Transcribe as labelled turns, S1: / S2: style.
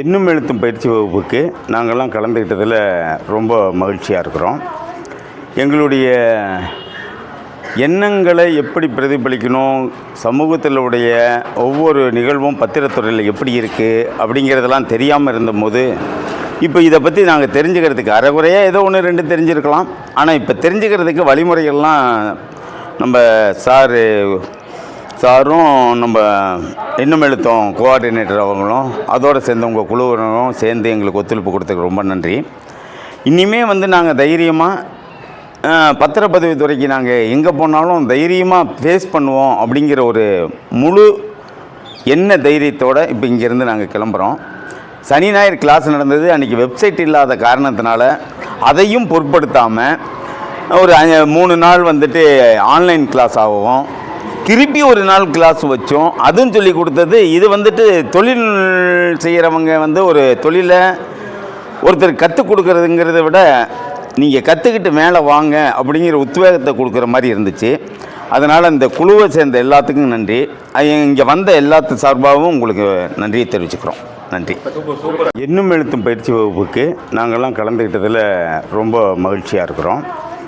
S1: எண்ணும் எழுத்தும் பயிற்சி வகுப்புக்கு நாங்கள்லாம் கலந்துக்கிட்டதில் ரொம்ப மகிழ்ச்சியாக இருக்கிறோம். எங்களுடைய எண்ணங்களை எப்படி பிரதிபலிக்கணும், சமூகத்தில் உடைய ஒவ்வொரு நிகழ்வும் பத்திரத்துறையில் எப்படி இருக்குது அப்படிங்கிறதெல்லாம் தெரியாமல் இருந்தபோது, இப்போ இதை பற்றி நாங்கள் தெரிஞ்சுக்கிறதுக்கு அரைகுறையாக ஏதோ ஒன்று ரெண்டு தெரிஞ்சிருக்கலாம். ஆனால் இப்போ தெரிஞ்சுக்கிறதுக்கு வழிமுறைகள்லாம் நம்ம சாரும் நம்ம எண்ணும் எழுத்தும் கோஆர்டினேட்டர் அவங்களும் அதோடு சேர்ந்து உங்கள் குழுவினரும் சேர்ந்து எங்களுக்கு ஒத்துழைப்பு கொடுத்ததுக்கு ரொம்ப நன்றி. இனிமேல் நாங்கள் தைரியமாக பத்திரப்பதிவுத்துறைக்கு நாங்கள் எங்கே போனாலும் தைரியமாக ஃபேஸ் பண்ணுவோம் அப்படிங்கிற ஒரு முழு தைரியத்தோடு இப்போ இங்கேருந்து நாங்கள் கிளம்புறோம். சனி ஞாயிறு கிளாஸ் நடந்தது. அன்றைக்கி வெப்சைட் இல்லாத காரணத்தினால அதையும் பொருட்படுத்தாமல் ஒரு 3 நாள் ஆன்லைன் கிளாஸ் ஆகும். திருப்பி ஒரு நாள் கிளாஸ் வச்சோம். அதுவும் சொல்லி கொடுத்தது இது தொழில் செய்கிறவங்க ஒரு தொழிலை ஒருத்தர் கற்றுக் கொடுக்குறதுங்கிறத விட நீங்கள் கற்றுக்கிட்டு மேலே வாங்க அப்படிங்கிற உத்வேகத்தை கொடுக்குற மாதிரி இருந்துச்சு. அதனால் இந்த குழுவை சேர்ந்த எல்லாத்துக்கும் நன்றி. இங்கே வந்த எல்லாத்து சார்பாகவும் உங்களுக்கு நன்றியை தெரிவிச்சுக்கிறோம். நன்றி. எண்ணும் எழுத்தும் பயிற்சி வகுப்புக்கு நாங்கள்லாம் கலந்துக்கிட்டதில் ரொம்ப மகிழ்ச்சியாக இருக்கிறோம்.